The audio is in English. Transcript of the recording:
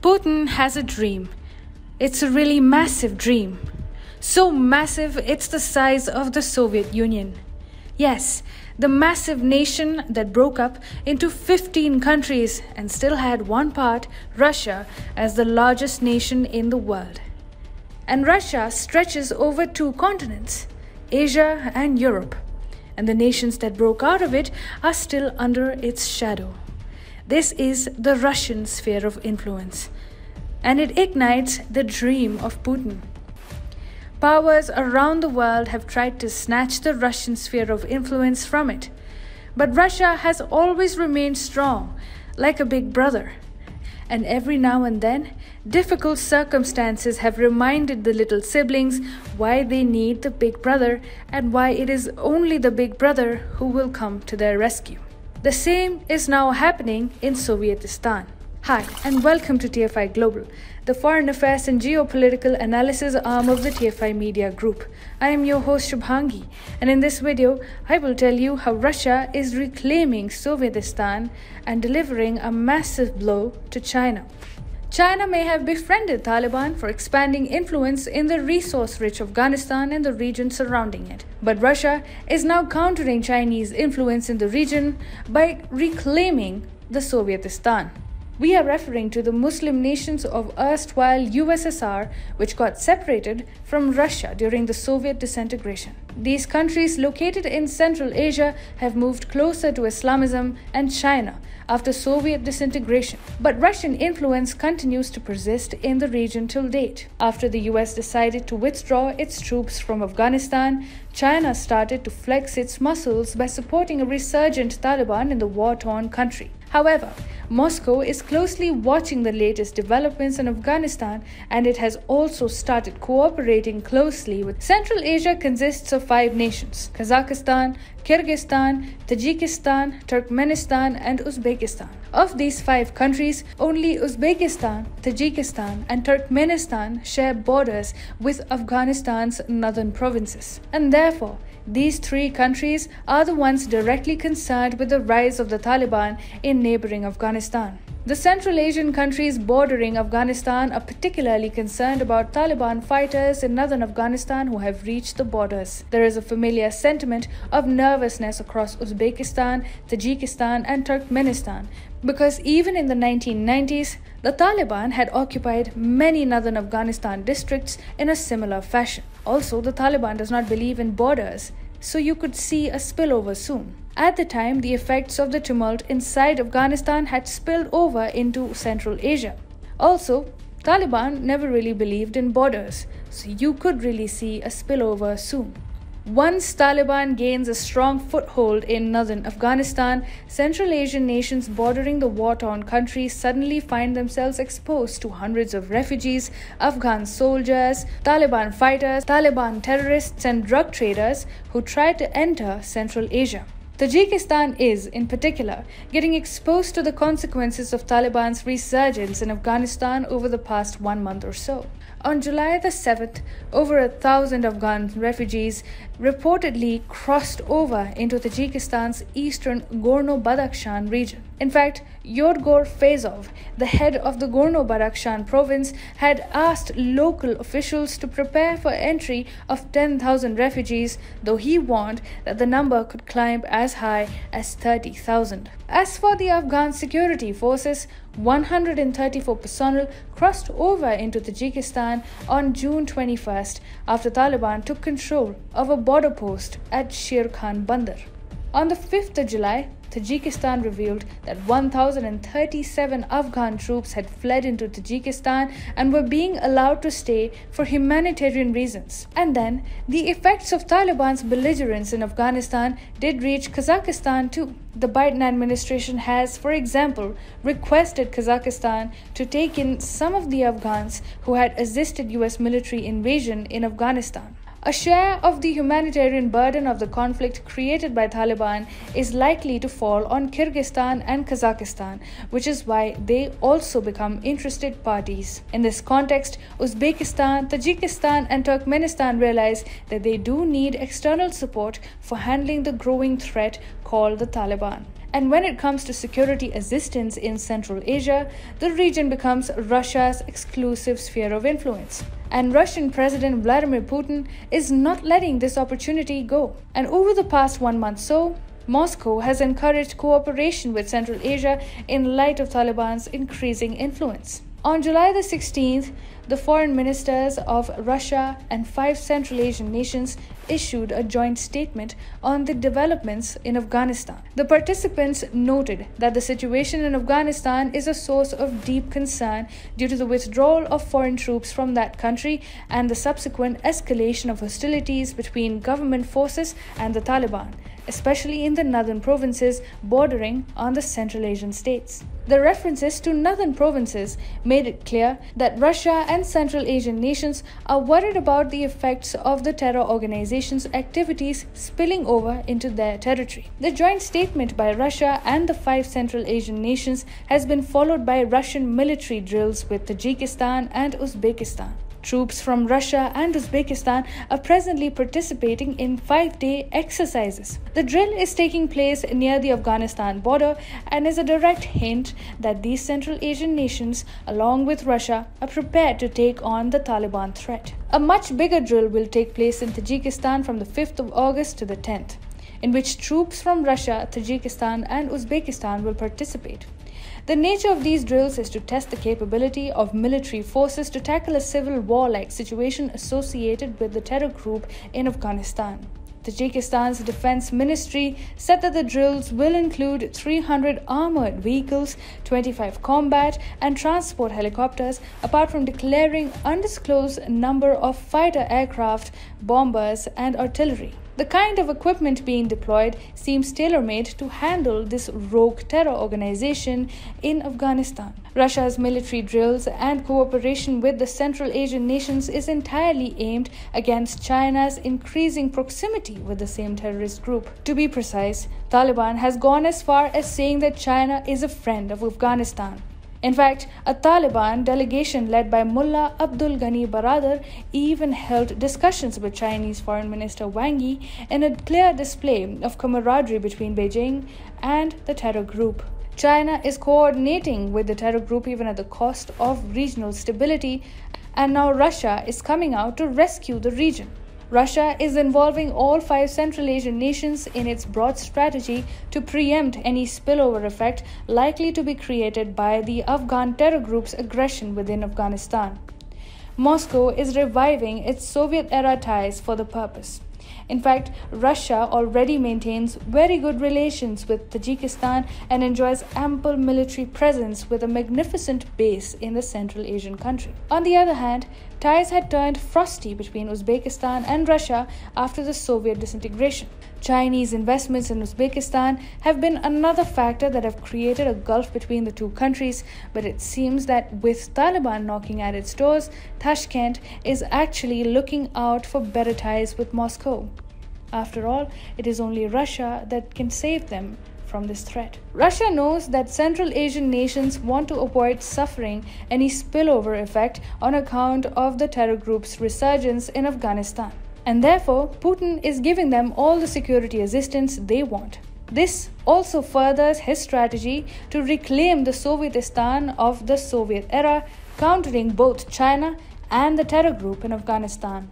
Putin has a dream. It's a really massive dream. So massive, it's the size of the Soviet Union. Yes, the massive nation that broke up into 15 countries and still had one part, Russia, as the largest nation in the world. And Russia stretches over 2 continents, Asia and Europe. And the nations that broke out of it are still under its shadow. This is the Russian sphere of influence, and it ignites the dream of Putin. Powers around the world have tried to snatch the Russian sphere of influence from it, but Russia has always remained strong, like a big brother. And every now and then, difficult circumstances have reminded the little siblings why they need the big brother and why it is only the big brother who will come to their rescue. The same is now happening in Sovietistan. Hi, and welcome to TFI Global, the foreign affairs and geopolitical analysis arm of the TFI Media Group. I am your host Shubhangi, and in this video, I will tell you how Russia is reclaiming Sovietistan and delivering a massive blow to China. China may have befriended Taliban for expanding influence in the resource-rich Afghanistan and the region surrounding it. But Russia is now countering Chinese influence in the region by reclaiming the Sovietistan. We are referring to the Muslim nations of erstwhile USSR, which got separated from Russia during the Soviet disintegration. These countries located in Central Asia have moved closer to Islamism and China after Soviet disintegration. But Russian influence continues to persist in the region till date. After the US decided to withdraw its troops from Afghanistan, China started to flex its muscles by supporting a resurgent Taliban in the war-torn country. However, Moscow is closely watching the latest developments in Afghanistan, and it has also started cooperating closely with Central Asia. Consists of 5 nations: Kazakhstan, Kyrgyzstan, Tajikistan, Turkmenistan, and Uzbekistan. Of these 5 countries, only Uzbekistan, Tajikistan, and Turkmenistan share borders with Afghanistan's northern provinces, and therefore these 3 countries are the ones directly concerned with the rise of the Taliban in neighboring Afghanistan. The Central Asian countries bordering Afghanistan are particularly concerned about Taliban fighters in northern Afghanistan who have reached the borders. There is a familiar sentiment of nervousness across Uzbekistan, Tajikistan, and Turkmenistan, because even in the 1990s, the Taliban had occupied many northern Afghanistan districts in a similar fashion. Also, the Taliban does not believe in borders, so you could see a spillover soon. At the time, the effects of the tumult inside Afghanistan had spilled over into Central Asia. Also, Taliban never really believed in borders, so you could really see a spillover soon. Once Taliban gains a strong foothold in northern Afghanistan, Central Asian nations bordering the war-torn country suddenly find themselves exposed to hundreds of refugees, Afghan soldiers, Taliban fighters, Taliban terrorists, and drug traders who try to enter Central Asia. Tajikistan is, in particular, getting exposed to the consequences of Taliban's resurgence in Afghanistan over the past 1 month or so. On July the 7th, over 1,000 Afghan refugees reportedly crossed over into Tajikistan's eastern Gorno-Badakhshan region. In fact, Yodgor Feyzov, the head of the Gorno-Badakhshan province, had asked local officials to prepare for entry of 10,000 refugees, though he warned that the number could climb as high as 30,000. As for the Afghan security forces, 134 personnel crossed over into Tajikistan on June 21st after Taliban took control of a border post at Sher Khan Bandar. On the 5th of July, Tajikistan revealed that 1,037 Afghan troops had fled into Tajikistan and were being allowed to stay for humanitarian reasons. And then, the effects of Taliban's belligerence in Afghanistan did reach Kazakhstan too. The Biden administration has, for example, requested Kazakhstan to take in some of the Afghans who had assisted US military invasion in Afghanistan. A share of the humanitarian burden of the conflict created by Taliban is likely to fall on Kyrgyzstan and Kazakhstan, which is why they also become interested parties. In this context, Uzbekistan, Tajikistan, and Turkmenistan realize that they do need external support for handling the growing threat called the Taliban. And when it comes to security assistance in Central Asia, the region becomes Russia's exclusive sphere of influence. And Russian President Vladimir Putin is not letting this opportunity go. And over the past 1 month so, Moscow has encouraged cooperation with Central Asia in light of Taliban's increasing influence. On July the 16th, the foreign ministers of Russia and 5 Central Asian nations issued a joint statement on the developments in Afghanistan. The participants noted that the situation in Afghanistan is a source of deep concern due to the withdrawal of foreign troops from that country and the subsequent escalation of hostilities between government forces and the Taliban, especially in the northern provinces bordering on the Central Asian states. The references to northern provinces made it clear that Russia and Central Asian nations are worried about the effects of the terror organization's activities spilling over into their territory. The joint statement by Russia and the 5 Central Asian nations has been followed by Russian military drills with Tajikistan and Uzbekistan. Troops from Russia and Uzbekistan are presently participating in 5-day exercises. The drill is taking place near the Afghanistan border and is a direct hint that these Central Asian nations, along with Russia, are prepared to take on the Taliban threat. A much bigger drill will take place in Tajikistan from the 5th of August to the 10th, in which troops from Russia, Tajikistan, and Uzbekistan will participate. The nature of these drills is to test the capability of military forces to tackle a civil war-like situation associated with the terror group in Afghanistan. Tajikistan's defense ministry said that the drills will include 300 armored vehicles, 25 combat and transport helicopters, apart from declaring undisclosed number of fighter aircraft, bombers and artillery. The kind of equipment being deployed seems tailor-made to handle this rogue terror organization in Afghanistan. Russia's military drills and cooperation with the Central Asian nations is entirely aimed against China's increasing proximity with the same terrorist group. To be precise, Taliban has gone as far as saying that China is a friend of Afghanistan. In fact, a Taliban delegation led by Mullah Abdul Ghani Baradar even held discussions with Chinese Foreign Minister Wang Yi in a clear display of camaraderie between Beijing and the terror group. China is coordinating with the terror group even at the cost of regional stability, and now Russia is coming out to rescue the region. Russia is involving all 5 Central Asian nations in its broad strategy to preempt any spillover effect likely to be created by the Afghan terror group's aggression within Afghanistan. Moscow is reviving its Soviet-era ties for the purpose. In fact, Russia already maintains very good relations with Tajikistan and enjoys ample military presence with a magnificent base in the Central Asian country. On the other hand, ties had turned frosty between Uzbekistan and Russia after the Soviet disintegration. Chinese investments in Uzbekistan have been another factor that have created a gulf between the two countries, but it seems that with Taliban knocking at its doors, Tashkent is actually looking out for better ties with Moscow. After all, it is only Russia that can save them from this threat. Russia knows that Central Asian nations want to avoid suffering any spillover effect on account of the terror group's resurgence in Afghanistan. And therefore, Putin is giving them all the security assistance they want. This also furthers his strategy to reclaim the Sovietistan of the Soviet era, countering both China and the terror group in Afghanistan.